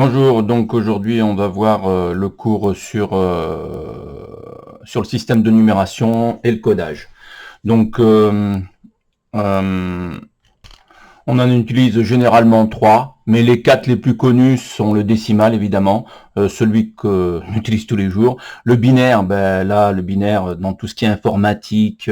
Bonjour, donc aujourd'hui on va voir le cours sur le système de numération et le codage. Donc euh, on en utilise généralement trois, mais les quatre les plus connus sont le décimal évidemment, celui que j'utilise tous les jours. Le binaire, ben là le binaire dans tout ce qui est informatique,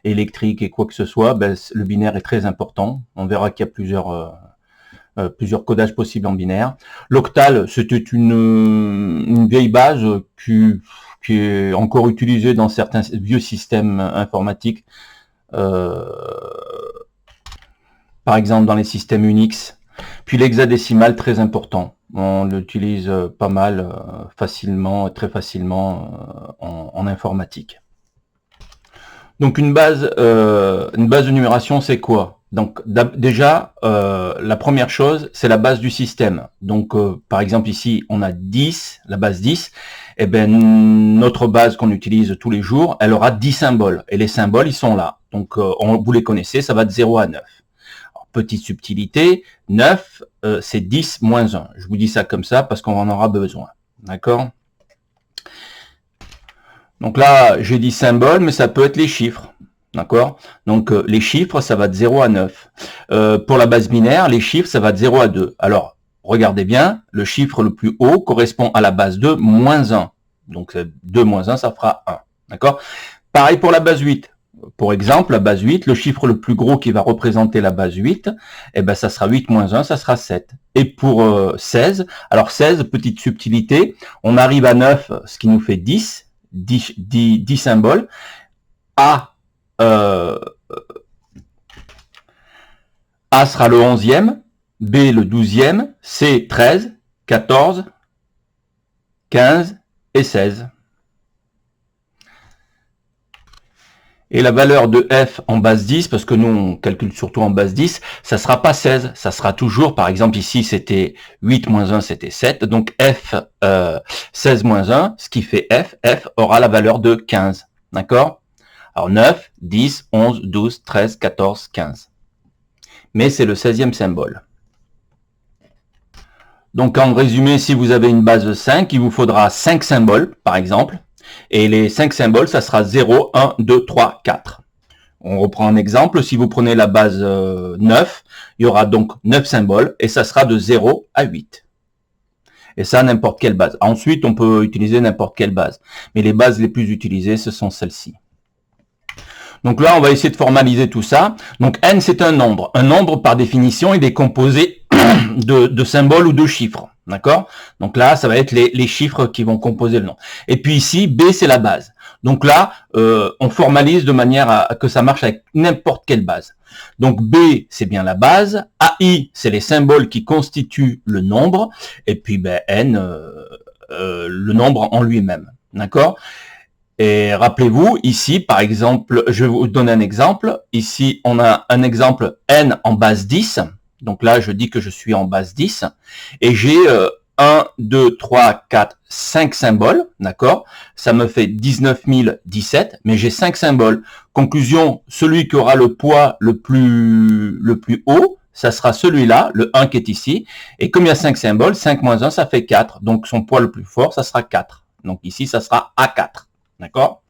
électrique et quoi que ce soit, ben, le binaire est très important. On verra qu'il y a plusieurs codages possibles en binaire. L'octal, c'était une vieille base qui est encore utilisée dans certains vieux systèmes informatiques, euh, par exemple dans les systèmes Unix. Puis l'hexadécimal, très important. On l'utilise pas mal, facilement, très facilement en informatique. Donc une base de numération, c'est quoi? Donc déjà, la première chose, c'est la base du système. Donc par exemple ici, on a 10, la base 10. Et ben notre base qu'on utilise tous les jours, elle aura 10 symboles. Et les symboles, ils sont là. Donc vous les connaissez, ça va de 0 à 9. Alors, petite subtilité, 9, c'est 10 moins 1. Je vous dis ça comme ça parce qu'on en aura besoin. D'accord? Donc là, j'ai dit symboles, mais ça peut être les chiffres. D'accord? Donc les chiffres, ça va de 0 à 9. Pour la base binaire, les chiffres, ça va de 0 à 2. Alors, regardez bien, le chiffre le plus haut correspond à la base 2 moins 1. Donc 2 moins 1, ça fera 1. D'accord? Pareil pour la base 8. Pour exemple, la base 8, le chiffre le plus gros qui va représenter la base 8, eh ben, ça sera 8 moins 1, ça sera 7. Et pour 16, alors 16, petite subtilité, on arrive à 9, ce qui nous fait 10, 10 symboles. A, A sera le 11e, B le 12e, C 13, 14, 15 et 16. Et la valeur de f en base 10, parce que nous on calcule surtout en base 10, ça sera pas 16, ça sera toujours, par exemple ici c'était 8 moins 1, c'était 7, donc f 16 moins 1, ce qui fait f aura la valeur de 15, d'accord? Alors 9, 10, 11, 12, 13, 14, 15. Mais c'est le 16e symbole. Donc en résumé, si vous avez une base de 5, il vous faudra 5 symboles, par exemple. Et les 5 symboles, ça sera 0, 1, 2, 3, 4. On reprend un exemple. Si vous prenez la base 9, il y aura donc 9 symboles et ça sera de 0 à 8. Et ça, n'importe quelle base. Ensuite, on peut utiliser n'importe quelle base. Mais les bases les plus utilisées, ce sont celles-ci. Donc là, on va essayer de formaliser tout ça. Donc n, c'est un nombre. Un nombre, par définition, il est composé de symboles ou de chiffres. D'accord? Donc là, ça va être les chiffres qui vont composer le nom. Et puis ici, B, c'est la base. Donc là, on formalise de manière à que ça marche avec n'importe quelle base. Donc B, c'est bien la base. AI, c'est les symboles qui constituent le nombre. Et puis ben, N, le nombre en lui-même. D'accord? Et rappelez-vous, ici, par exemple, je vais vous donner un exemple. Ici, on a un exemple n en base 10. Donc là, je dis que je suis en base 10. Et j'ai 1, 2, 3, 4, 5 symboles. D'accord? Ça me fait 19 017, mais j'ai 5 symboles. Conclusion, celui qui aura le poids le plus haut, ça sera celui-là, le 1 qui est ici. Et comme il y a 5 symboles, 5 moins 1, ça fait 4. Donc son poids le plus fort, ça sera 4. Donc ici, ça sera A4. D'accord?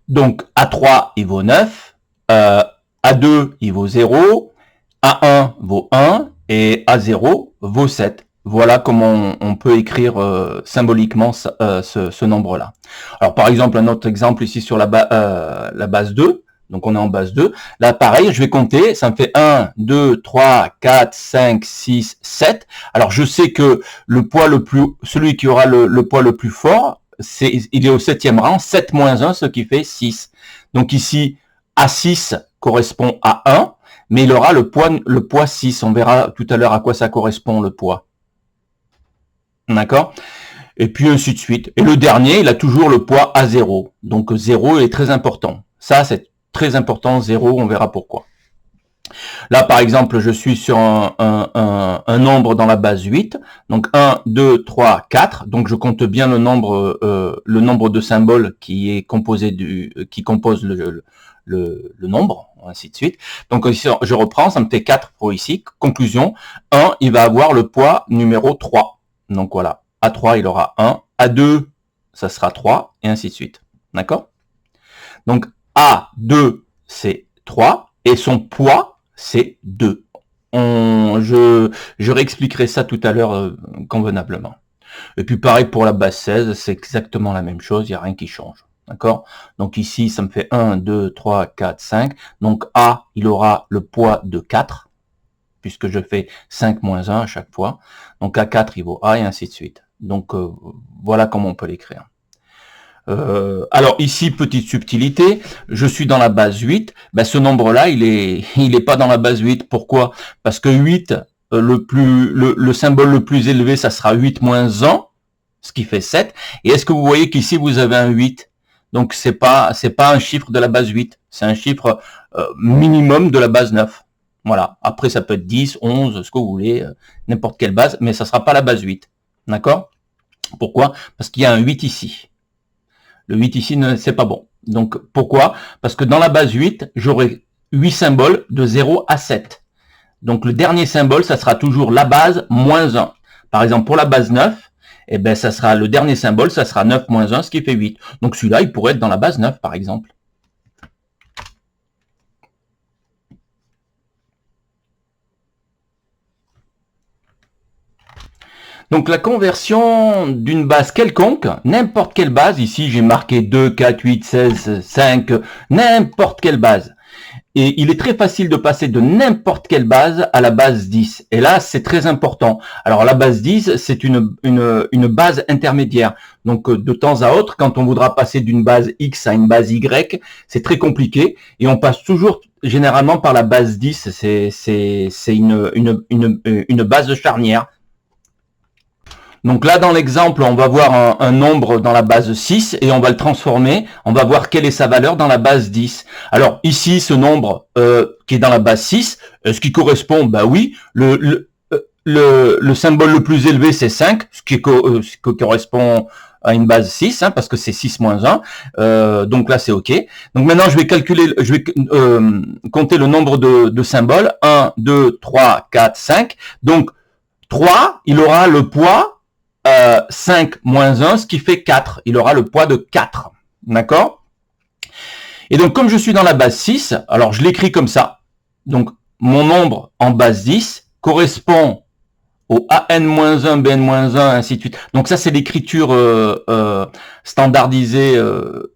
Donc, A3, il vaut 9, A2, il vaut 0, A1 vaut 1 et A0 vaut 7. Voilà comment on peut écrire symboliquement ce nombre-là. Alors, par exemple, un autre exemple ici sur la base 2. Donc, on est en base 2. Là, pareil, je vais compter. Ça me fait 1, 2, 3, 4, 5, 6, 7. Alors, je sais que celui qui aura le poids le plus fort, il est au 7e rang, 7 moins 1, ce qui fait 6. Donc ici, A6 correspond à 1, mais il aura le poids 6. On verra tout à l'heure à quoi ça correspond, le poids. D'accord? Et puis ainsi de suite. Et le dernier, il a toujours le poids A0. Donc 0 est très important. Ça, c'est très important, 0, on verra pourquoi. Là, par exemple, je suis sur un nombre dans la base 8. Donc 1, 2, 3, 4. Donc je compte bien le nombre de symboles qui compose le nombre, ainsi de suite. Donc ici, je reprends, ça me fait 4 pour ici. Conclusion, 1, il va avoir le poids numéro 3. Donc voilà, à 3, il aura 1. À 2, ça sera 3, et ainsi de suite. D'accord? Donc A2, c'est 3, et son poids, c'est 2. Je réexpliquerai ça tout à l'heure convenablement. Et puis pareil pour la base 16, c'est exactement la même chose, il n'y a rien qui change. D'accord? Donc ici, ça me fait 1, 2, 3, 4, 5. Donc A, il aura le poids de 4, puisque je fais 5 moins 1 à chaque fois. Donc A4, il vaut A, et ainsi de suite. Donc voilà comment on peut l'écrire. Alors ici, petite subtilité, je suis dans la base 8, ben, ce nombre-là, il est pas dans la base 8. Pourquoi? Parce que 8, le symbole le plus élevé, ça sera 8 moins 1, ce qui fait 7. Et est-ce que vous voyez qu'ici, vous avez un 8? Donc c'est pas un chiffre de la base 8, c'est un chiffre minimum de la base 9. Voilà. Après, ça peut être 10, 11, ce que vous voulez, n'importe quelle base, mais ça sera pas la base 8. D'accord? Pourquoi? Parce qu'il y a un 8 ici. Le 8 ici, c'est pas bon. Donc, pourquoi? Parce que dans la base 8, j'aurai 8 symboles de 0 à 7. Donc, le dernier symbole, ça sera toujours la base moins 1. Par exemple, pour la base 9, eh ben, ça sera le dernier symbole, ça sera 9 moins 1, ce qui fait 8. Donc, celui-là, il pourrait être dans la base 9, par exemple. Donc la conversion d'une base quelconque, n'importe quelle base, ici j'ai marqué 2, 4, 8, 16, 5, n'importe quelle base. Et il est très facile de passer de n'importe quelle base à la base 10. Et là, c'est très important. Alors la base 10, c'est une base intermédiaire. Donc de temps à autre, quand on voudra passer d'une base X à une base Y, c'est très compliqué. Et on passe toujours généralement par la base 10. C'est une base charnière. Donc là, dans l'exemple, on va voir un nombre dans la base 6 et on va le transformer. On va voir quelle est sa valeur dans la base 10. Alors ici, ce nombre qui est dans la base 6, ce qui correspond, bah oui, le symbole le plus élevé, c'est 5, ce qui correspond à une base 6, hein, parce que c'est 6 moins 1. Donc là, c'est OK. Donc maintenant, je vais compter le nombre de symboles. 1, 2, 3, 4, 5. Donc 3, il aura le poids 5 moins 1, ce qui fait 4. Il aura le poids de 4. D'accord? Et donc, comme je suis dans la base 6, alors je l'écris comme ça. Donc, mon nombre en base 10 correspond au AN-1, BN-1, ainsi de suite. Donc ça, c'est l'écriture standardisée,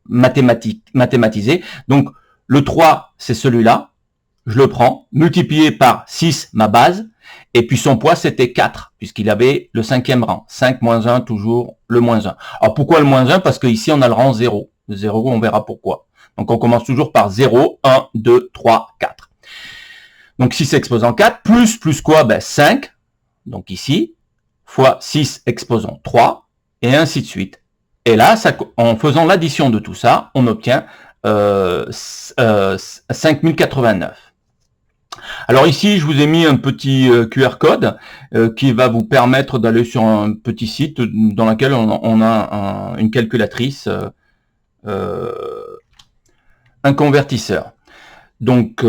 mathématisée. Donc, le 3, c'est celui-là. Je le prends, multiplié par 6, ma base. Et puis son poids, c'était 4, puisqu'il avait le 5e rang. 5 moins 1, toujours le moins 1. Alors pourquoi le moins 1? Parce qu'ici, on a le rang 0. Le 0, on verra pourquoi. Donc on commence toujours par 0, 1, 2, 3, 4. Donc 6 exposant 4, plus quoi? Ben 5, donc ici, fois 6 exposant 3, et ainsi de suite. Et là, en faisant l'addition de tout ça, on obtient 5089. Alors ici, je vous ai mis un petit QR code qui va vous permettre d'aller sur un petit site dans lequel on a une calculatrice, un convertisseur. Donc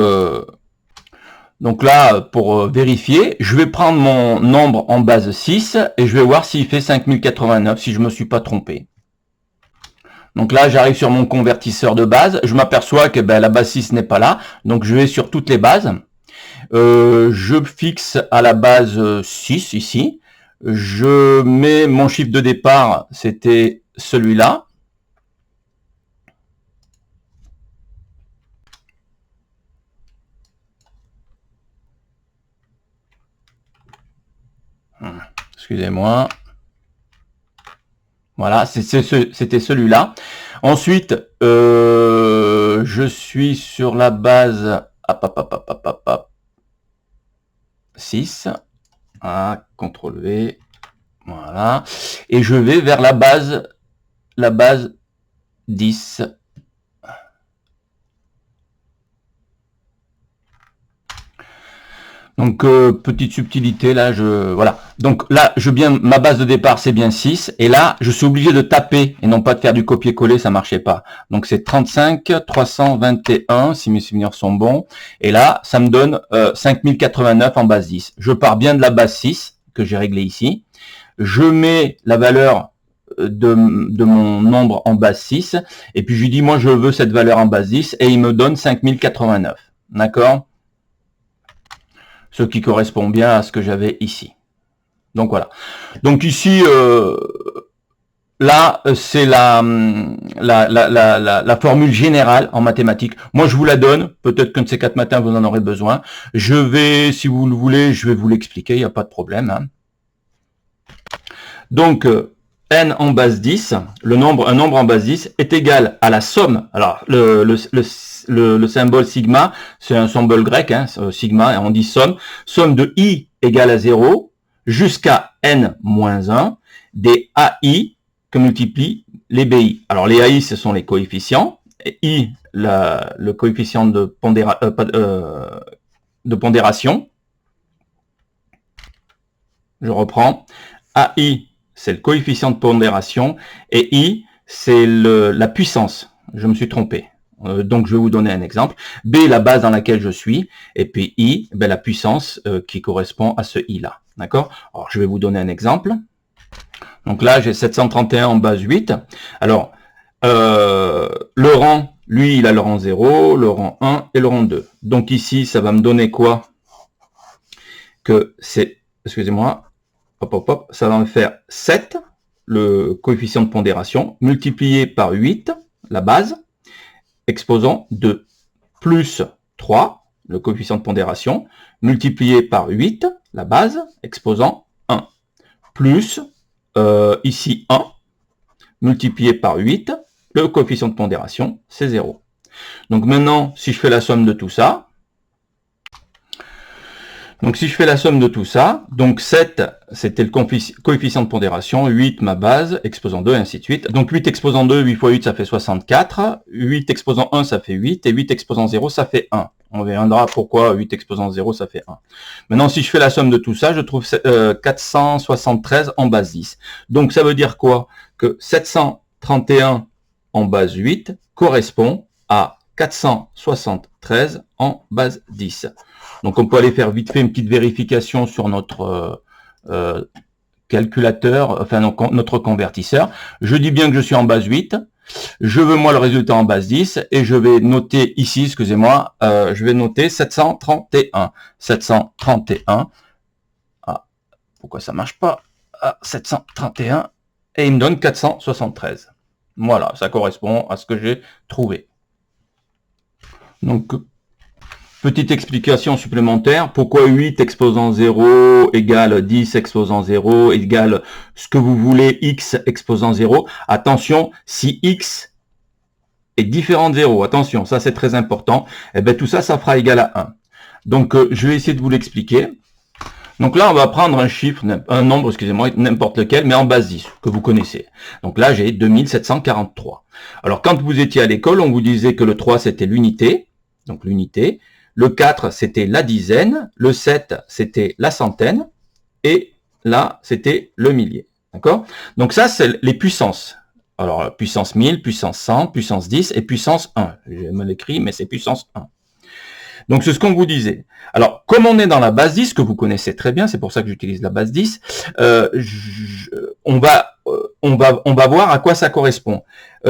là, pour vérifier, je vais prendre mon nombre en base 6 et je vais voir s'il fait 5089, si je ne me suis pas trompé. Donc là, j'arrive sur mon convertisseur de base, je m'aperçois que la base 6 n'est pas là, donc je vais sur toutes les bases. Je fixe à la base 6 ici. Je mets mon chiffre de départ, c'était celui-là. Excusez-moi. Voilà, c'était celui-là. Ensuite, je suis sur la base 6. Ah, CTRL V. Voilà. Et je vais vers la base 10. Donc petite subtilité là, voilà. Donc là, ma base de départ, c'est bien 6. Et là, je suis obligé de taper et non pas de faire du copier-coller, ça marchait pas. Donc c'est 35 321, si mes souvenirs sont bons. Et là, ça me donne 5089 en base 10. Je pars bien de la base 6, que j'ai réglé ici. Je mets la valeur de mon nombre en base 6. Et puis je lui dis, moi, je veux cette valeur en base 10. Et il me donne 5089. D'accord? Ce qui correspond bien à ce que j'avais ici. Donc voilà. Donc ici, là, c'est la formule générale en mathématiques. Moi, je vous la donne. Peut-être qu'un de ces 4 matins, vous en aurez besoin. Je vais, si vous le voulez, je vais vous l'expliquer. Il n'y a pas de problème. Hein. Donc, n en base 10, un nombre en base 10 est égal à la somme. Alors, le symbole sigma, c'est un symbole grec, hein, sigma, on dit somme. Somme de i égale à 0 jusqu'à n-1 des AI que multiplient les BI. Alors les AI, ce sont les coefficients, et I, le coefficient de pondération. Je reprends. AI, c'est le coefficient de pondération, et I, c'est la puissance. Je me suis trompé. Donc je vais vous donner un exemple. B, la base dans laquelle je suis, et puis I, ben, la puissance qui correspond à ce I-là. D'accord? Alors je vais vous donner un exemple. Donc là, j'ai 731 en base 8. Alors, le rang, lui, il a le rang 0, le rang 1 et le rang 2. Donc ici, ça va me donner quoi? Que c'est, excusez-moi, hop, hop, hop, ça va me faire 7, le coefficient de pondération, multiplié par 8, la base, exposant 2, plus 3, le coefficient de pondération, multiplié par 8, la base, exposant 1, plus, ici 1, multiplié par 8, le coefficient de pondération, c'est 0. Donc maintenant, si je fais la somme de tout ça, donc 7, c'était le coefficient de pondération, 8, ma base, exposant 2, et ainsi de suite. Donc 8 exposant 2, 8 fois 8, ça fait 64, 8 exposant 1, ça fait 8, et 8 exposant 0, ça fait 1. On verra pourquoi 8 exposant 0, ça fait 1. Maintenant, si je fais la somme de tout ça, je trouve 473 en base 10. Donc ça veut dire quoi? Que 731 en base 8 correspond à 473 en base 10. Donc on peut aller faire vite fait une petite vérification sur notre calculateur, enfin notre convertisseur. Je dis bien que je suis en base 8. Je veux moi le résultat en base 10 et je vais noter ici, excusez-moi, je vais noter 731. 731. Ah, pourquoi ça marche pas? Ah, 731 et il me donne 473. Voilà, ça correspond à ce que j'ai trouvé. Donc, petite explication supplémentaire. Pourquoi 8 exposant 0 égale 10 exposant 0 égale ce que vous voulez, x exposant 0. Attention, si x est différent de 0, attention, ça c'est très important, et bien tout ça, ça fera égal à 1. Donc, je vais essayer de vous l'expliquer. Donc là, on va prendre un chiffre, un nombre, excusez-moi, n'importe lequel, mais en base 10, que vous connaissez. Donc là, j'ai 2743. Alors, quand vous étiez à l'école, on vous disait que le 3, c'était l'unité, donc l'unité. Le 4, c'était la dizaine. Le 7, c'était la centaine. Et là, c'était le millier. D'accord? Donc ça, c'est les puissances. Alors, puissance 1000, puissance 100, puissance 10 et puissance 1. J'ai mal écrit, mais c'est puissance 1. Donc, c'est ce qu'on vous disait. Alors, comme on est dans la base 10, que vous connaissez très bien, c'est pour ça que j'utilise la base 10, on va voir à quoi ça correspond.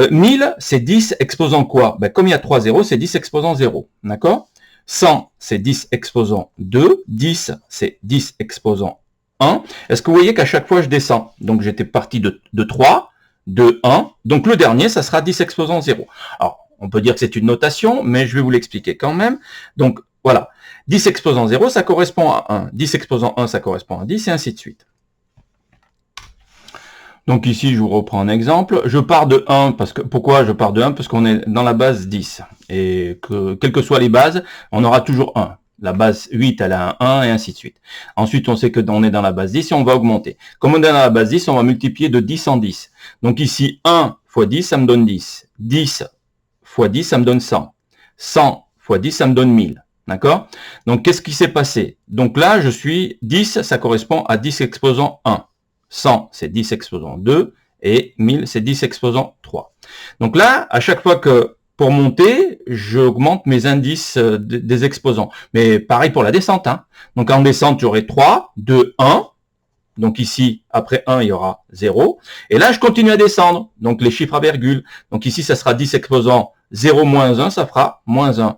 1000, c'est 10 exposant quoi? Ben, comme il y a 3 zéros, c'est 10 exposant 0. D'accord? 100, c'est 10 exposant 2. 10, c'est 10 exposant 1. Est-ce que vous voyez qu'à chaque fois, je descends? Donc, j'étais parti de 3, de 1. Donc, le dernier, ça sera 10 exposant 0. Alors, on peut dire que c'est une notation, mais je vais vous l'expliquer quand même. Donc, voilà. 10 exposant 0, ça correspond à 1. 10 exposant 1, ça correspond à 10, et ainsi de suite. Donc ici, je vous reprends un exemple. Je pars de 1, pourquoi je pars de 1? Parce qu'on est dans la base 10. Et que, quelles que soient les bases, on aura toujours 1. La base 8, elle a un 1, et ainsi de suite. Ensuite, on sait que on est dans la base 10 et on va augmenter. Comme on est dans la base 10, on va multiplier de 10 en 10. Donc ici, 1 fois 10, ça me donne 10. 10 fois 10, ça me donne 100. 100 fois 10, ça me donne 1000. D'accord? Donc, qu'est-ce qui s'est passé? Donc là, je suis 10, ça correspond à 10 exposant 1. 100, c'est 10 exposant 2. Et 1000, c'est 10 exposant 3. Donc là, à chaque fois que, pour monter, j'augmente mes indices des exposants. Mais pareil pour la descente. Hein. Donc en descente, j'aurai 3, 2, 1. Donc ici, après 1, il y aura 0. Et là, je continue à descendre. Donc les chiffres à virgule. Donc ici, ça sera 10 exposant 0 moins 1, ça fera moins 1.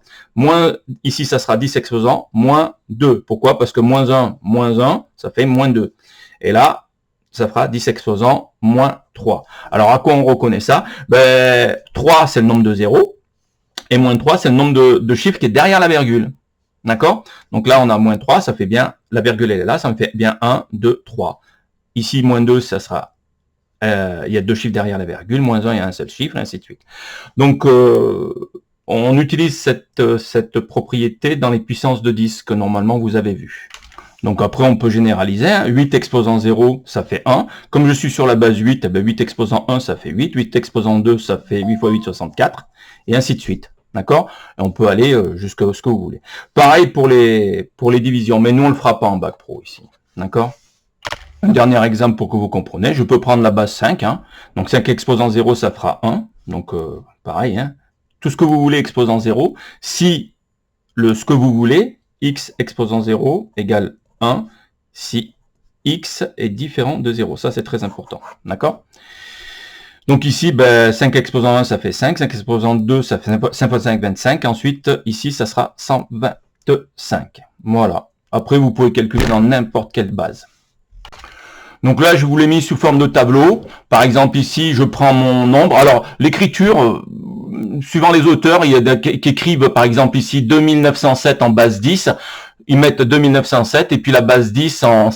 Ici, ça sera 10 exposant moins 2. Pourquoi? Parce que moins 1, ça fait moins 2. Et là, ça fera 10 exposant moins 3. Alors, à quoi on reconnaît ça? 3, c'est le nombre de zéros. Et moins 3, c'est le nombre de chiffres qui est derrière la virgule. D'accord? Donc là, on a moins 3, ça fait bien, la virgule elle est là, ça me fait bien 1, 2, 3. Ici, moins 2, ça sera, il y a deux chiffres derrière la virgule, moins 1, il y a un seul chiffre, et ainsi de suite. Donc, on utilise cette propriété dans les puissances de 10 que normalement vous avez vu. Donc après, on peut généraliser. 8 exposant 0, ça fait 1. Comme je suis sur la base 8, 8 exposant 1, ça fait 8. 8 exposant 2, ça fait 8 fois 8, 64. Et ainsi de suite. D'accord? Et on peut aller jusqu'à ce que vous voulez. Pareil pour les divisions. Mais nous, on ne le fera pas en bac pro ici. D'accord? Un dernier exemple pour que vous compreniez. Je peux prendre la base 5. Hein. Donc 5 exposant 0, ça fera 1. Donc pareil. Hein. Tout ce que vous voulez exposant 0. Si ce que vous voulez, x exposant 0 égale 1 si x est différent de 0. Ça, c'est très important. D'accord? Donc ici, 5 exposant 1, ça fait 5. 5 exposant 2, ça fait 5 fois 5, 25. Ensuite, ici, ça sera 125. Voilà. Après, vous pouvez calculer dans n'importe quelle base. Donc là, je vous l'ai mis sous forme de tableau. Par exemple, ici, je prends mon nombre. Alors, l'écriture, suivant les auteurs, il y a qui écrivent, par exemple, ici, 2907 en base 10. Ils mettent 2907 et puis la base 10 en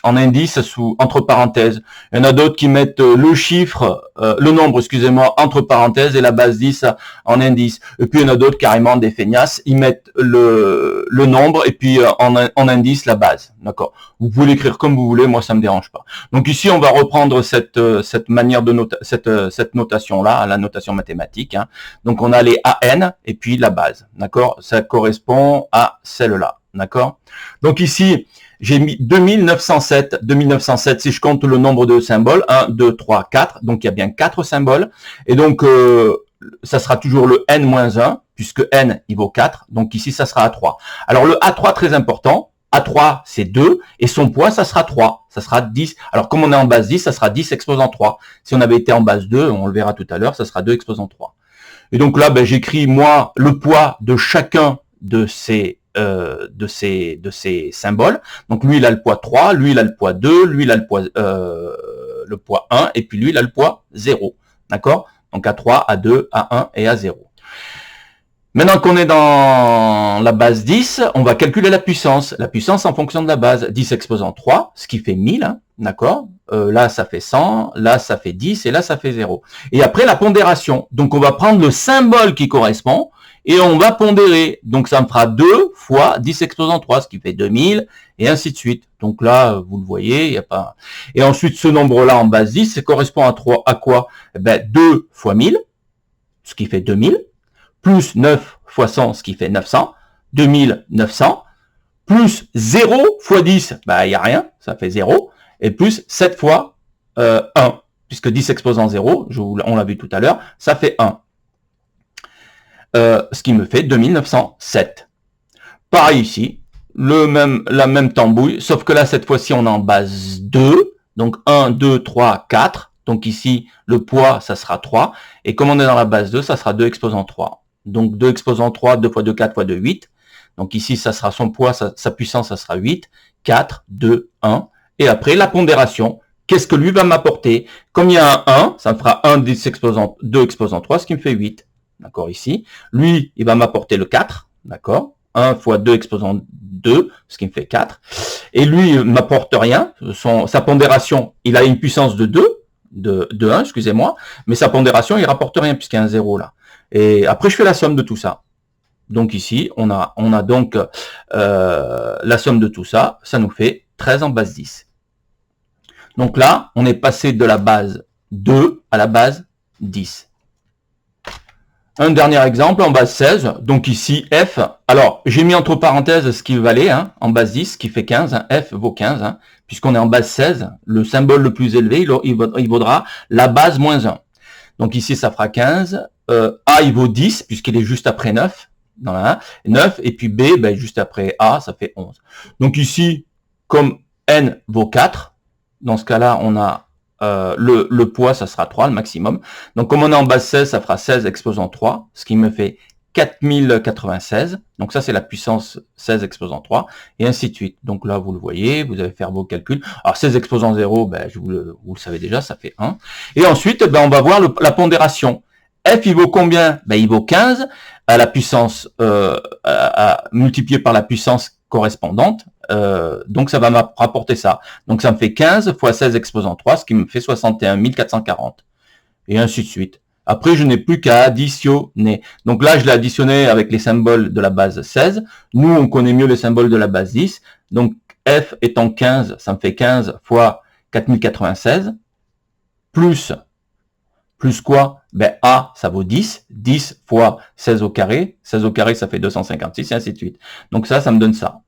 indice entre parenthèses. Il y en a d'autres qui mettent le nombre, excusez-moi, entre parenthèses et la base 10 en indice. Et puis il y en a d'autres carrément des feignasses, ils mettent le nombre et puis en indice la base. D'accord. Vous pouvez l'écrire comme vous voulez, moi ça me dérange pas. Donc ici on va reprendre cette manière de cette notation là, la notation mathématique. Hein. Donc on a les AN et puis la base. D'accord. Ça correspond à celle-là. D'accord. Donc ici, j'ai mis 2907. 2907, si je compte le nombre de symboles, 1, 2, 3, 4. Donc il y a bien 4 symboles. Et donc, ça sera toujours le n-1, puisque n, il vaut 4. Donc ici, ça sera A3. Alors le A3, très important. A3, c'est 2. Et son poids, ça sera 3. Ça sera 10. Alors comme on est en base 10, ça sera 10 exposant 3. Si on avait été en base 2, on le verra tout à l'heure, ça sera 2 exposant 3. Et donc là, j'écris, moi, le poids de chacun de ces symboles. Donc lui il a le poids 3, lui il a le poids 2, lui il a le poids 1 et puis lui il a le poids 0. D'accord? Donc A3, A2, A1 et A0. Maintenant qu'on est dans la base 10, on va calculer la puissance. La puissance en fonction de la base. 10 exposant 3, ce qui fait 1000, hein, d'accord? Là ça fait 100, là ça fait 10 et là ça fait 0. Et après la pondération. Donc on va prendre le symbole qui correspond et on va pondérer. Donc ça me fera 2 fois 10 exposant 3, ce qui fait 2000, et ainsi de suite. Donc là, vous le voyez, il n'y a pas... Et ensuite, ce nombre-là en base 10, ça correspond à quoi? 2 fois 1000, ce qui fait 2000, plus 9 fois 100, ce qui fait 900, 2900, plus 0 fois 10, il n'y a rien, ça fait 0, et plus 7 fois 1, puisque 10 exposant 0, on l'a vu tout à l'heure, ça fait 1. Ce qui me fait 2907. Pareil ici, la même tambouille, sauf que là, cette fois-ci, on est en base 2, donc 1, 2, 3, 4, donc ici, le poids, ça sera 3, et comme on est dans la base 2, ça sera 2 exposant 3. Donc 2 exposant 3, 2 fois 2, 4 fois 2, 8. Donc ici, ça sera son poids, sa puissance, ça sera 8, 4, 2, 1. Et après, la pondération, qu'est-ce que lui va m'apporter? Comme il y a un 1, ça me fera 1, 10 exposant 2 exposant 3, ce qui me fait 8. D'accord, ici. Lui, il va m'apporter le 4. D'accord. 1 fois 2 exposant 2, ce qui me fait 4. Et lui, il m'apporte rien. Sa pondération, il a une puissance de 2, de 1, excusez-moi. Mais sa pondération, il rapporte rien puisqu'il y a un 0 là. Et après, je fais la somme de tout ça. Donc ici, on a donc la somme de tout ça. Ça nous fait 13 en base 10. Donc là, on est passé de la base 2 à la base 10. Un dernier exemple en base 16, donc ici F, alors j'ai mis entre parenthèses ce qu'il valait, hein, en base 10, qui fait 15, hein, F vaut 15, hein, puisqu'on est en base 16, le symbole le plus élevé, il vaudra la base moins 1. Donc ici ça fera 15, A il vaut 10, puisqu'il est juste après 9, dans la 1, 9, et puis B, ben, juste après A, ça fait 11. Donc ici, comme N vaut 4, dans ce cas-là, on a le poids, ça sera 3, le maximum. Donc, comme on est en base 16, ça fera 16 exposant 3, ce qui me fait 4096. Donc, ça, c'est la puissance 16 exposant 3, et ainsi de suite. Donc là, vous le voyez, vous allez faire vos calculs. Alors, 16 exposant 0, ben, vous le savez déjà, ça fait 1. Et ensuite, ben, on va voir la pondération. F, il vaut combien? Ben, il vaut 15 à la puissance, multiplié par la puissance correspondante. Donc ça va me rapporter ça. Donc ça me fait 15 fois 16 exposant 3, ce qui me fait 61 440. Et ainsi de suite. Après, je n'ai plus qu'à additionner. Donc là, je l'ai additionné avec les symboles de la base 16. Nous, on connaît mieux les symboles de la base 10. Donc F étant 15, ça me fait 15 fois 4096. Plus quoi? Ben A, ça vaut 10. 10 fois 16 au carré. 16 au carré, ça fait 256, et ainsi de suite. Donc ça me donne ça.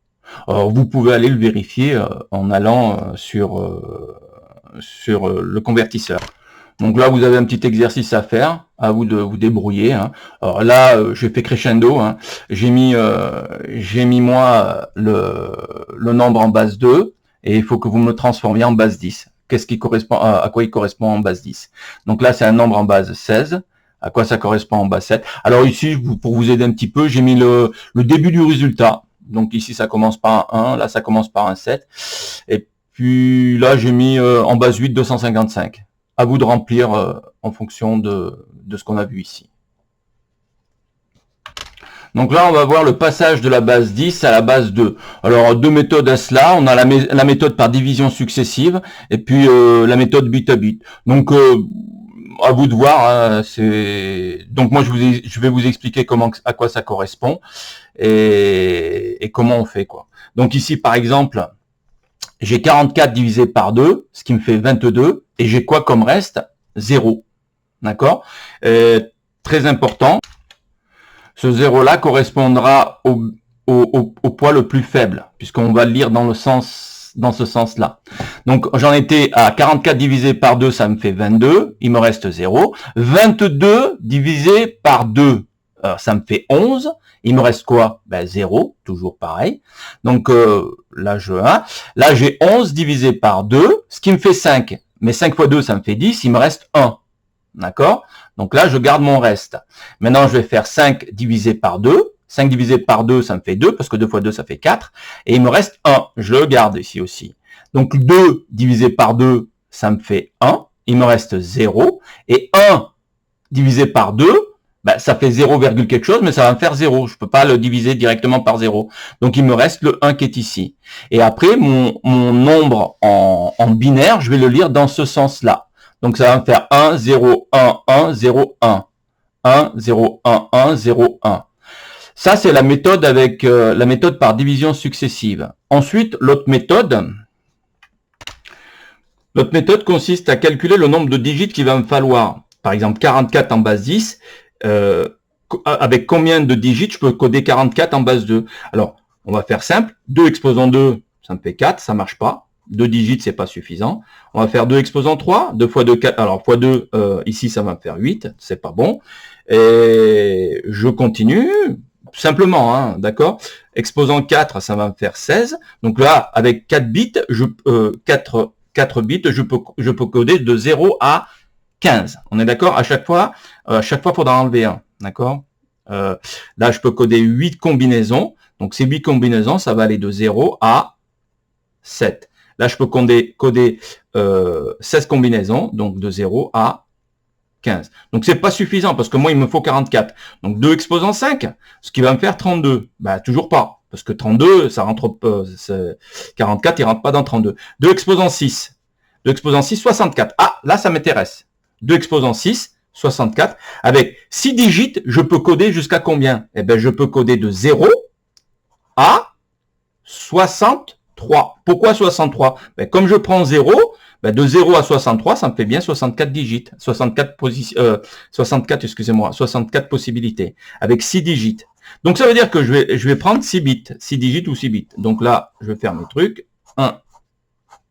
Alors, vous pouvez aller le vérifier en allant sur le convertisseur. Donc là, vous avez un petit exercice à faire, à vous de vous débrouiller. Hein. Alors là, j'ai fait crescendo. Hein. J'ai mis moi le nombre en base 2 et il faut que vous me le transformiez en base 10. Qu'est-ce qui correspond à quoi il correspond en base 10? Donc là, c'est un nombre en base 16. À quoi ça correspond en base 7? Alors ici, pour vous aider un petit peu, j'ai mis le début du résultat. Donc ici, ça commence par un 1, là, ça commence par un 7. Et puis là, j'ai mis en base 8, 255. À vous de remplir en fonction de ce qu'on a vu ici. Donc là, on va voir le passage de la base 10 à la base 2. Alors, deux méthodes à cela. On a la méthode par division successive et puis la méthode bit à bit. Donc, à vous de voir. Hein, donc moi, je vais vous expliquer à quoi ça correspond et comment on fait, quoi. Donc ici, par exemple, j'ai 44 divisé par 2, ce qui me fait 22. Et j'ai quoi comme reste? 0. D'accord? Très important. Ce 0-là correspondra au poids le plus faible, puisqu'on va le lire dans ce sens-là. Donc, j'en étais à 44 divisé par 2, ça me fait 22. Il me reste 0. 22 divisé par 2, ça me fait 11. Il me reste quoi? Ben, 0, toujours pareil. Donc, là, là, j'ai 11 divisé par 2, ce qui me fait 5. Mais 5 fois 2, ça me fait 10. Il me reste 1. D'accord? Donc là, je garde mon reste. Maintenant, je vais faire 5 divisé par 2. 5 divisé par 2, ça me fait 2, parce que 2 fois 2, ça fait 4. Et il me reste 1. Je le garde ici aussi. Donc 2 divisé par 2, ça me fait 1. Il me reste 0. Et 1 divisé par 2, ben, ça fait 0, quelque chose, mais ça va me faire 0. Je peux pas le diviser directement par 0. Donc il me reste le 1 qui est ici. Et après, mon nombre en binaire, je vais le lire dans ce sens-là. Donc ça va me faire 1, 0, 1, 1, 0, 1. 1, 0, 1, 1, 0, 1. Ça, c'est la méthode avec la méthode par division successive. Ensuite, l'autre méthode consiste à calculer le nombre de digits qu'il va me falloir. Par exemple, 44 en base 10. Avec combien de digits je peux coder 44 en base 2? Alors, on va faire simple. 2 exposant 2, ça me fait 4, ça marche pas. 2 digits, c'est pas suffisant. On va faire 2 exposant 3, 2 fois 2, 4. Alors, fois 2, ici, ça va me faire 8, c'est pas bon. Et je continue, simplement, hein, d'accord? Exposant 4, ça va me faire 16. Donc là, avec 4 bits, 4 bits, je peux coder de 0 à 15. On est d'accord? À chaque fois, il faudra enlever 1, d'accord? Là, je peux coder 8 combinaisons. Donc, ces 8 combinaisons, ça va aller de 0 à 7. Là, je peux coder 16 combinaisons, donc de 0 à 15. Donc, c'est pas suffisant, parce que moi, il me faut 44. Donc, 2 exposant 5, ce qui va me faire 32. Bah, toujours pas, parce que 32, ça rentre 44, il rentre pas dans 32. 2 exposant 6. 2 exposant 6, 64. Ah, là, ça m'intéresse. 2 exposant 6, 64. Avec 6 digits, je peux coder jusqu'à combien? Eh bien, je peux coder de 0 à 63. Pourquoi 63? Ben, comme je prends 0, Ben, de 0 à 63, ça me fait bien 64 digits. 64 possibilités. Avec 6 digits. Donc ça veut dire que je vais prendre 6 bits. 6 digits ou 6 bits. Donc là, je vais faire mes trucs. 1,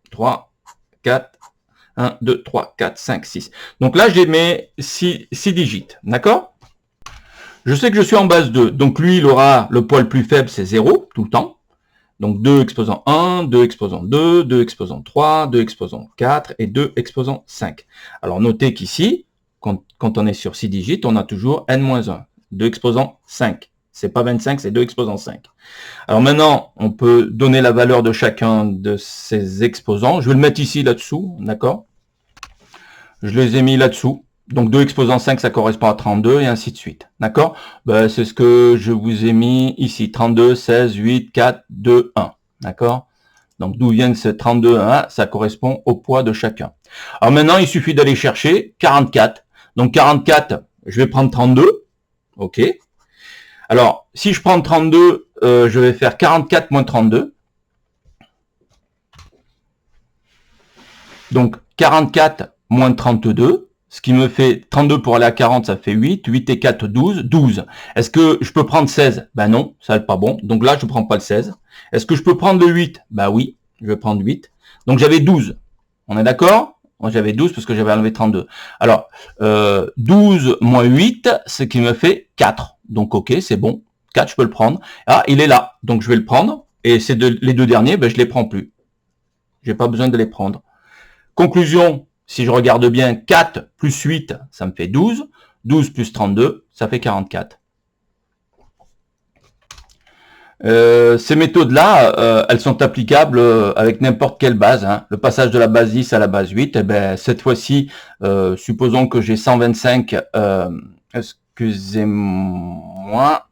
3, 4, 1, 2, 3, 4, 5, 6. Donc là, j'ai mes 6 digits. D'accord? Je sais que je suis en base 2. Donc lui, il aura le poids le plus faible, c'est 0, tout le temps. Donc 2 exposant 1, 2 exposant 2, 2 exposant 3, 2 exposant 4 et 2 exposant 5. Alors notez qu'ici, quand on est sur 6 digits, on a toujours n-1. 2 exposant 5. C'est pas 25, c'est 2 exposant 5. Alors maintenant, on peut donner la valeur de chacun de ces exposants. Je vais le mettre ici, là-dessous, d'accord? Je les ai mis là-dessous. Donc 2 exposant 5, ça correspond à 32 et ainsi de suite. D'accord? Ben, c'est ce que je vous ai mis ici. 32, 16, 8, 4, 2, 1. D'accord? Donc d'où viennent ces 32, 1? Ça correspond au poids de chacun. Alors maintenant, il suffit d'aller chercher 44. Donc 44, je vais prendre 32. OK. Alors, si je prends 32, je vais faire 44 moins 32. Donc 44 moins 32. Ce qui me fait 32 pour aller à 40, ça fait 8. 8 et 4, 12. 12. Est-ce que je peux prendre 16? Ben non, ça n'est pas bon. Donc là, je ne prends pas le 16. Est-ce que je peux prendre le 8? Ben oui, je vais prendre 8. Donc j'avais 12. On est d'accord? Moi, j'avais 12 parce que j'avais enlevé 32. Alors, 12 moins 8, ce qui me fait 4. Donc ok, c'est bon. 4, je peux le prendre. Ah, il est là. Donc je vais le prendre. Et les deux derniers, ben, je les prends plus. J'ai pas besoin de les prendre. Conclusion. Si je regarde bien, 4 plus 8, ça me fait 12. 12 plus 32, ça fait 44. Ces méthodes-là, elles sont applicables avec n'importe quelle base. Hein. Le passage de la base 10 à la base 8, eh ben, cette fois-ci, supposons que j'ai 125, excusez-moi,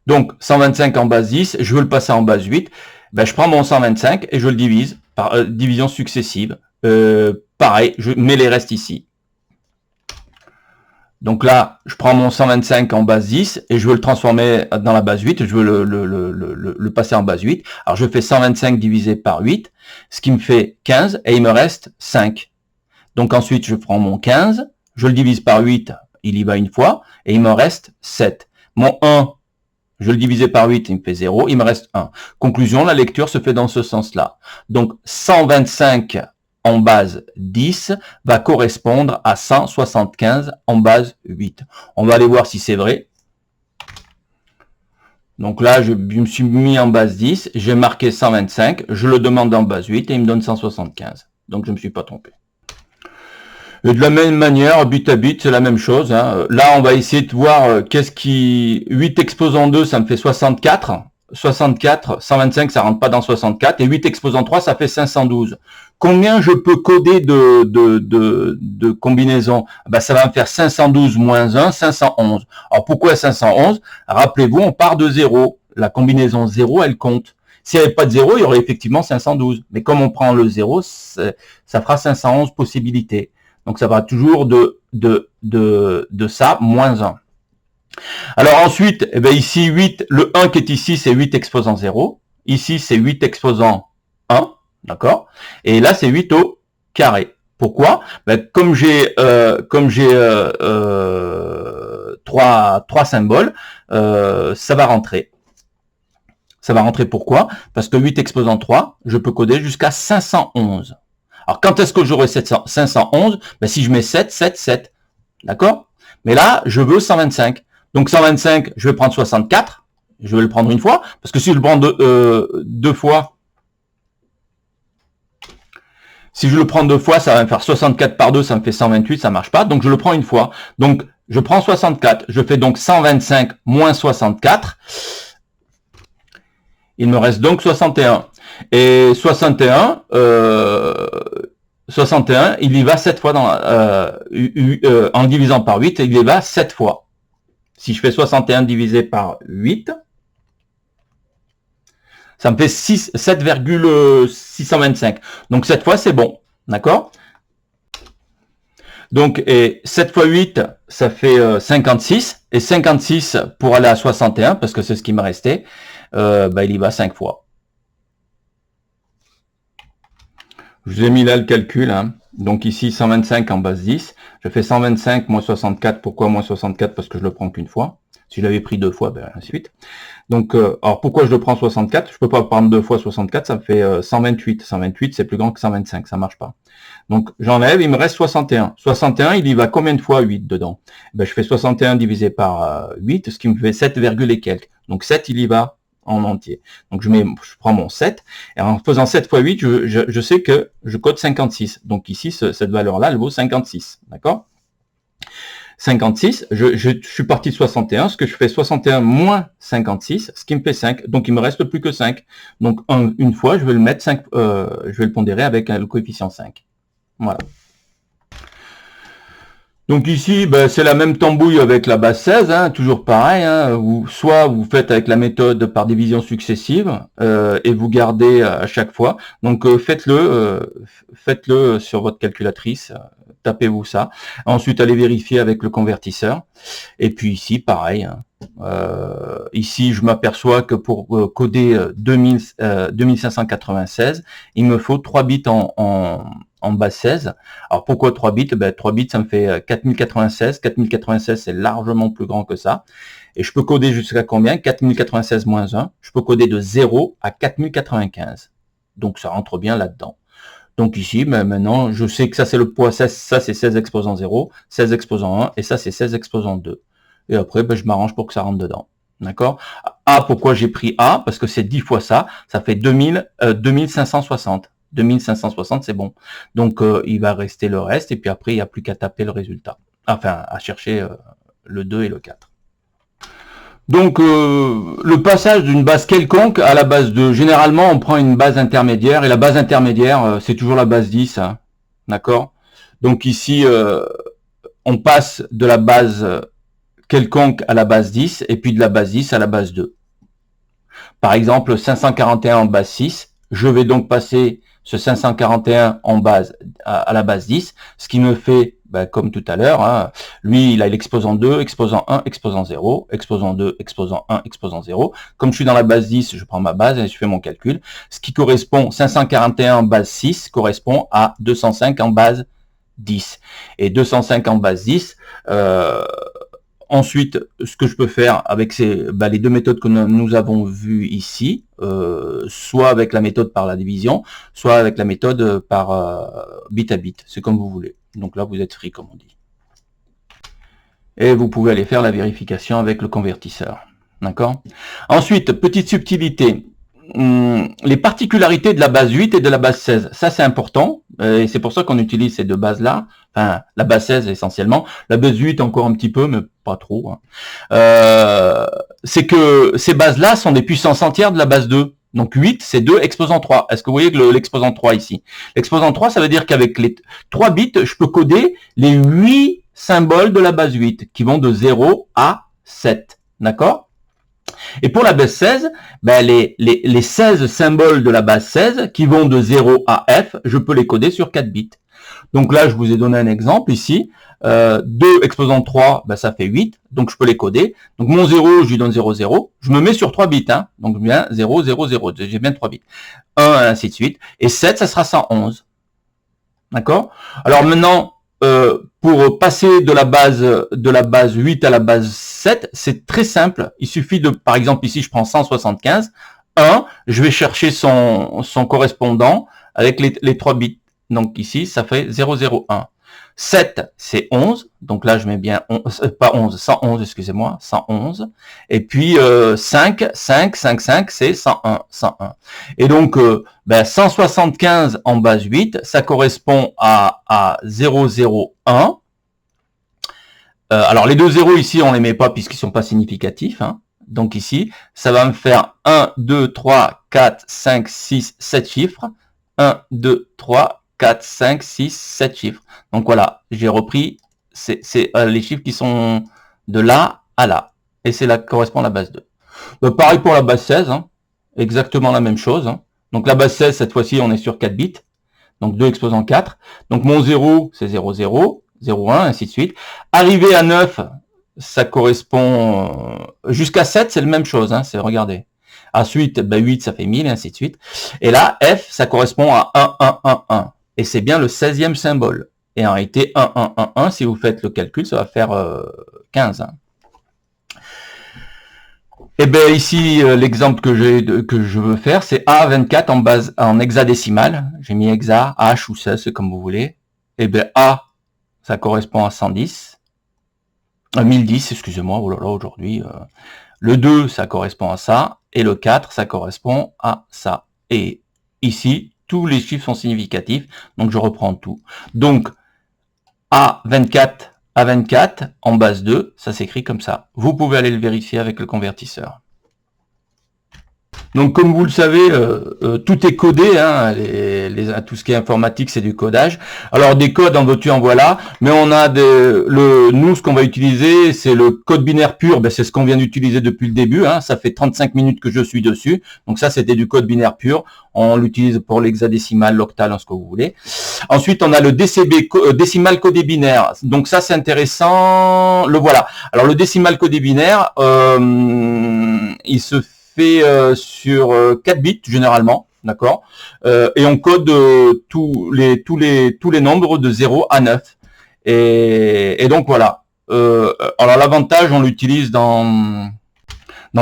donc 125 en base 10, je veux le passer en base 8, ben, je prends mon 125 et je le divise par division successive. Pareil, je mets les restes ici. Donc là, je prends mon 125 en base 10 et je veux le transformer dans la base 8, je veux le passer en base 8. Alors je fais 125 divisé par 8, ce qui me fait 15 et il me reste 5. Donc ensuite, je prends mon 15, je le divise par 8, il y va une fois, et il me reste 7. Mon 1, je le divise par 8, il me fait 0, il me reste 1. Conclusion, la lecture se fait dans ce sens-là. Donc 125 en base 10 va correspondre à 175 en base 8. On va aller voir si c'est vrai. Donc là, je me suis mis en base 10, j'ai marqué 125, je le demande en base 8 et il me donne 175. Donc je ne me suis pas trompé. Et de la même manière, bit à bit, c'est la même chose. Hein. Là, on va essayer de voir qu'est-ce qui... 8 exposant 2, ça me fait 64. 64, 125, ça rentre pas dans 64. Et 8 exposant 3, ça fait 512. Combien je peux coder de combinaisons? Ben, ça va me faire 512 moins 1, 511. Alors pourquoi 511? Rappelez-vous, on part de 0. La combinaison 0, elle compte. S'il n'y avait pas de 0, il y aurait effectivement 512. Mais comme on prend le 0, ça fera 511 possibilités. Donc ça va toujours de ça, moins 1. Alors ensuite, eh bien ici, 8, le 1 qui est ici, c'est 8 exposant 0. Ici, c'est 8 exposant 1. D'accord? Et là, c'est 8 au carré. Pourquoi? Ben, comme j'ai trois symboles, ça va rentrer. Ça va rentrer pourquoi? Parce que 8 exposant 3, je peux coder jusqu'à 511. Alors, quand est-ce que j'aurai 511? Ben, si je mets 7, 7, 7. D'accord? Mais là, je veux 125. Donc, 125, je vais prendre 64. Je vais le prendre une fois. Parce que si je le prends deux fois, si je le prends deux fois, ça va me faire 64 par 2, ça me fait 128, ça marche pas. Donc, je le prends une fois. Donc, je prends 64. Je fais donc 125 moins 64. Il me reste donc 61. Et 61, il y va 7 fois en divisant par 8, il y va 7 fois. Si je fais 61 divisé par 8, ça me fait 7,625. Donc 7 fois, c'est bon. D'accord? Donc, et 7 fois 8, ça fait 56. Et 56 pour aller à 61, parce que c'est ce qui me restait, il y va 5 fois. Je vous ai mis là le calcul, hein. Donc ici 125 en base 10, je fais 125 moins 64, pourquoi moins 64? Parce que je le prends qu'une fois. Si je l'avais pris deux fois, ben ainsi de suite. Donc, alors pourquoi je le prends 64? Je peux pas prendre deux fois 64, ça me fait 128. 128, c'est plus grand que 125, ça marche pas. Donc j'enlève, il me reste 61. 61, il y va combien de fois 8 dedans? Ben, je fais 61 divisé par 8, ce qui me fait 7, et quelques. Donc 7, il y va en entier. Donc je prends mon 7, et en faisant 7 fois 8, je sais que je code 56. Donc ici, cette valeur-là, elle vaut 56. D'accord? 56, je suis parti de 61, ce que je fais 61 moins 56, ce qui me fait 5. Donc il me reste plus que 5. Donc une fois, je vais le mettre 5, je vais le pondérer avec le coefficient 5. Voilà. Donc ici, ben, c'est la même tambouille avec la base 16, hein, toujours pareil. Hein, soit vous faites avec la méthode par division successive et vous gardez à chaque fois. Donc faites-le sur votre calculatrice, tapez-vous ça. Ensuite, allez vérifier avec le convertisseur. Et puis ici, pareil. Hein, ici, je m'aperçois que pour coder 2596, il me faut 3 bits en base 16. Alors pourquoi 3 bits? Ben, 3 bits, ça me fait 4096. 4096, c'est largement plus grand que ça. Et je peux coder jusqu'à combien? 4096 moins 1. Je peux coder de 0 à 4095. Donc ça rentre bien là-dedans. Donc ici, ben, maintenant, je sais que ça c'est le poids 16, ça c'est 16 exposant 0, 16 exposant 1, et ça c'est 16 exposant 2. Et après, ben, je m'arrange pour que ça rentre dedans. D'accord? A, pourquoi j'ai pris A? Parce que c'est 10 fois ça fait 2560. 2560, c'est bon. Donc, il va rester le reste, et puis après, il n'y a plus qu'à taper le résultat. Enfin, à chercher le 2 et le 4. Donc, le passage d'une base quelconque à la base 2, généralement, on prend une base intermédiaire, et la base intermédiaire, c'est toujours la base 10. Hein, d'accord? Donc ici, on passe de la base quelconque à la base 10, et puis de la base 10 à la base 2. Par exemple, 541 en base 6, je vais donc passer ce 541 en base à la base 10, ce qui me fait, ben, comme tout à l'heure, hein, lui il a l'exposant 2, exposant 1, exposant 0, exposant 2, exposant 1, exposant 0. Comme je suis dans la base 10, je prends ma base et je fais mon calcul. Ce qui correspond, 541 en base 6 correspond à 205 en base 10. Et 205 en base 10, ensuite, ce que je peux faire avec les deux méthodes que nous avons vues ici, soit avec la méthode par la division, soit avec la méthode par bit à bit. C'est comme vous voulez. Donc là, vous êtes free, comme on dit. Et vous pouvez aller faire la vérification avec le convertisseur. D'accord? Ensuite, petite subtilité. Les particularités de la base 8 et de la base 16. Ça, c'est important. Et c'est pour ça qu'on utilise ces deux bases-là. Enfin, la base 16 essentiellement. La base 8 encore un petit peu, mais pas trop. Hein. C'est que ces bases-là sont des puissances entières de la base 2. Donc 8, c'est 2 exposant 3. Est-ce que vous voyez l'exposant 3 ici? L'exposant 3, ça veut dire qu'avec les 3 bits, je peux coder les 8 symboles de la base 8, qui vont de 0 à 7. D'accord? Et pour la base 16, ben les 16 symboles de la base 16 qui vont de 0 à F, je peux les coder sur 4 bits. Donc là, je vous ai donné un exemple ici. 2 exposant 3, ben ça fait 8, donc je peux les coder. Donc mon 0, je lui donne 0, 0. Je me mets sur 3 bits, hein. Donc bien 0, 0, 0. J'ai bien 3 bits. 1, ainsi de suite. Et 7, ça sera 111. D'accord? Alors maintenant, pour passer de la base 8 à la base 7, c'est très simple. Il suffit de, par exemple, ici, je prends 175. 1, je vais chercher son correspondant avec les 3 bits. Donc ici, ça fait 001. 7, c'est 11. Donc là, je mets bien 111, excusez-moi, 111. Et puis 5, c'est 101. Et donc, 175 en base 8, ça correspond à 001. Alors les deux zéros ici, on les met pas puisqu'ils sont pas significatifs. Hein. Donc ici, ça va me faire 1, 2, 3, 4, 5, 6, 7 chiffres. 1, 2, 3, 4, 5, 6, 7 chiffres. Donc voilà, j'ai repris les chiffres qui sont de là à là. Et c'est là que correspond la base 2. Donc, pareil pour la base 16, hein, exactement la même chose. Hein. Donc la base 16, cette fois-ci, on est sur 4 bits. Donc 2 exposant 4. Donc mon 0, c'est 0, 0, 0, 1, ainsi de suite. Arrivé à 9, ça correspond... jusqu'à 7, c'est la même chose. Hein, regardez. Ensuite, 8, ça fait 1000, et ainsi de suite. Et là, F, ça correspond à 1, 1, 1, 1. Et c'est bien le 16e symbole. Et en réalité, 1, 1, 1, 1, si vous faites le calcul, ça va faire 15. Et bien ici, l'exemple que je veux faire, c'est A24 en hexadécimal. J'ai mis hexa, H ou 16, c'est comme vous voulez. Et bien A, ça correspond à 110. 1010, excusez-moi, oh là là, aujourd'hui. Le 2, ça correspond à ça. Et le 4, ça correspond à ça. Et ici, tous les chiffres sont significatifs. Donc, je reprends tout. Donc, A24 en base 2, ça s'écrit comme ça. Vous pouvez aller le vérifier avec le convertisseur. Donc, comme vous le savez, tout est codé, hein, tout ce qui est informatique, c'est du codage. Alors, des codes en veux-tu, en voilà, mais on a nous, ce qu'on va utiliser, c'est le code binaire pur, ben, c'est ce qu'on vient d'utiliser depuis le début, hein, ça fait 35 minutes que je suis dessus, donc ça, c'était du code binaire pur, on l'utilise pour l'hexadécimal, l'octal, ce que vous voulez. Ensuite, on a le DCB, décimal codé binaire, donc ça, c'est intéressant, le voilà. Alors, le décimal codé binaire, il se fait sur 4 bits généralement, d'accord, et on code tous les nombres de 0 à 9. Et donc voilà. Alors l'avantage, on l'utilise dans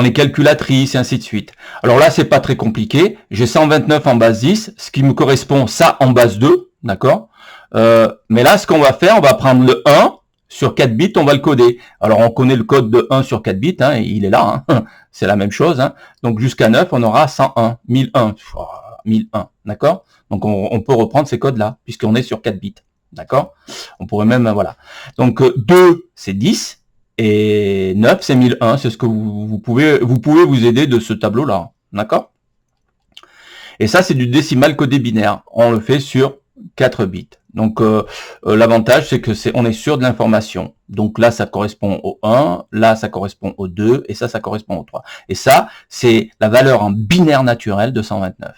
les calculatrices et ainsi de suite. Alors là, c'est pas très compliqué. J'ai 129 en base 10, ce qui me correspond ça en base 2, d'accord. Mais là, ce qu'on va faire, on va prendre le 1. Sur 4 bits, on va le coder. Alors, on connaît le code de 1 sur 4 bits, hein, il est là, hein, c'est la même chose. Hein. Donc, jusqu'à 9, on aura 101, 1001, 1001, d'accord. Donc, on peut reprendre ces codes-là, puisqu'on est sur 4 bits, d'accord. On pourrait même, voilà. Donc, 2, c'est 10, et 9, c'est 1001, c'est ce que vous pouvez vous aider de ce tableau-là, d'accord. Et ça, c'est du décimal codé binaire. On le fait sur 4 bits. Donc l'avantage, c'est que on est sûr de l'information. Donc là, ça correspond au 1, là, ça correspond au 2, et ça correspond au 3. Et ça, c'est la valeur en binaire naturel de 129.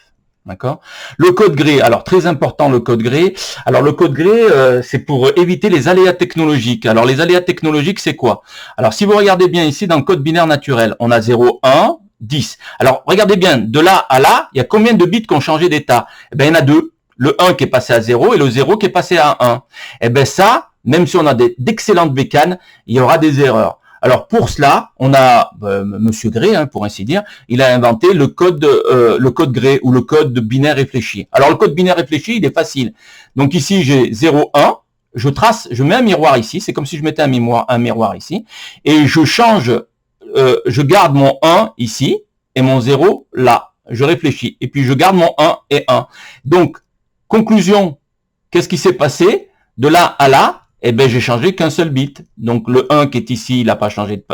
D'accord. Le code gré, alors très important le code gré. Alors le code gré, c'est pour éviter les aléas technologiques. Alors les aléas technologiques, c'est quoi? Alors si vous regardez bien ici dans le code binaire naturel, on a 0, 1, 10. Alors regardez bien, de là à là, il y a combien de bits qui ont changé d'état? Eh bien, il y en a 2. Le 1 qui est passé à 0 et le 0 qui est passé à 1. Eh bien ça, même si on a d'excellentes bécanes, il y aura des erreurs. Alors pour cela, on a Monsieur Gré, hein, pour ainsi dire, il a inventé le code Gré ou le code binaire réfléchi. Alors le code binaire réfléchi, il est facile. Donc ici j'ai 0, 1, je mets un miroir ici, c'est comme si je mettais un miroir ici, et je change, je garde mon 1 ici et mon 0 là. Je réfléchis et puis je garde mon 1 et 1. Donc conclusion, qu'est-ce qui s'est passé? De là à là, eh ben, j'ai changé qu'un seul bit. Donc, le 1 qui est ici, il n'a pas changé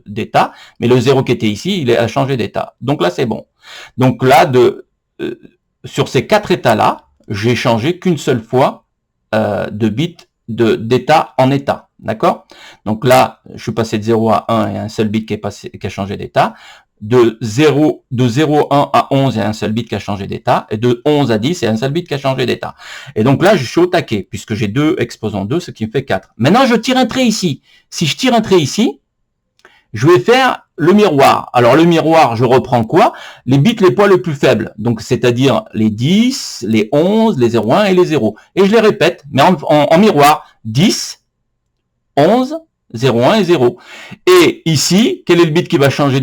d'état, mais le 0 qui était ici, il a changé d'état. Donc là, c'est bon. Donc là, sur ces 4 états-là, j'ai changé qu'une seule fois de bit d'état en état. D'accord? Donc là, je suis passé de 0 à 1 et un seul bit qui a changé d'état. De 0,1 à 11, il y a un seul bit qui a changé d'état, et de 11 à 10, il y a un seul bit qui a changé d'état. Et donc là, je suis au taquet, puisque j'ai 2 exposants 2, ce qui me fait 4. Maintenant, je tire un trait ici. Si je tire un trait ici, je vais faire le miroir. Alors le miroir, je reprends quoi? Les bits les poids les plus faibles, donc c'est-à-dire les 10, les 11, les 0,1 et les 0. Et je les répète, mais en miroir, 10, 11, 0,1 et 0. Et ici, quel est le bit qui va changer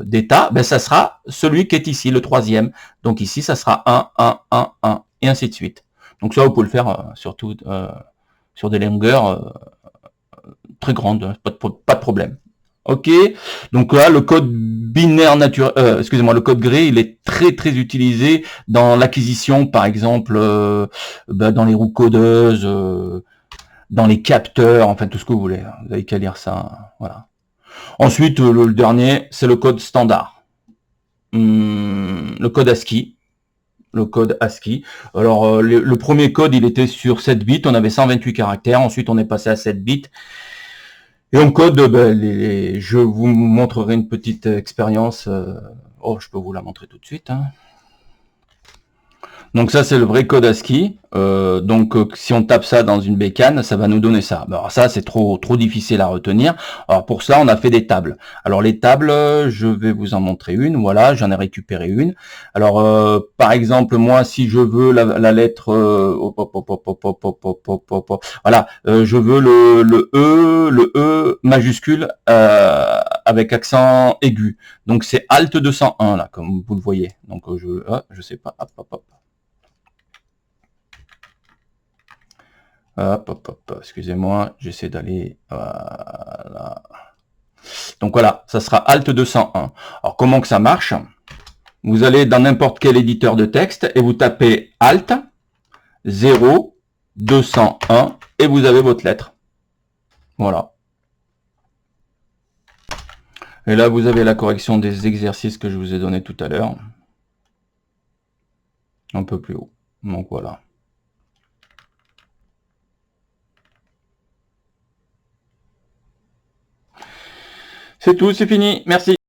d'état? Ben, ça sera celui qui est ici, le troisième. Donc ici, ça sera 1, 1, 1, 1, et ainsi de suite. Donc ça, vous pouvez le faire surtout sur des longueurs très grandes, pas de problème. Ok, donc là, le code binaire naturel, le code gré, il est très très utilisé dans l'acquisition, par exemple, dans les roues codeuses, dans les capteurs, enfin tout ce que vous voulez. Vous n'avez qu'à lire ça. Voilà. Ensuite, le dernier, c'est le code standard. Le code ASCII. Le code ASCII. Alors, le premier code, il était sur 7 bits. On avait 128 caractères. Ensuite, on est passé à 7 bits. Et on code, je vous montrerai une petite expérience. Je peux vous la montrer tout de suite. Hein. Donc ça, c'est le vrai code ASCII. Si on tape ça dans une bécane, ça va nous donner ça. Alors ça, c'est trop difficile à retenir. Alors pour ça, on a fait des tables. Alors les tables, je vais vous en montrer une. Voilà, j'en ai récupéré une. Alors par exemple, moi, si je veux la lettre, voilà, je veux le E majuscule avec accent aigu. Donc c'est Alt 201 là, comme vous le voyez. Donc je sais pas. Hop. Excusez-moi, j'essaie d'aller, voilà. Donc voilà, ça sera Alt 201. Alors comment que ça marche? Vous allez dans n'importe quel éditeur de texte et vous tapez Alt 0 201 et vous avez votre lettre. Voilà. Et là, vous avez la correction des exercices que je vous ai donné tout à l'heure. Un peu plus haut. Donc voilà. C'est tout, c'est fini. Merci.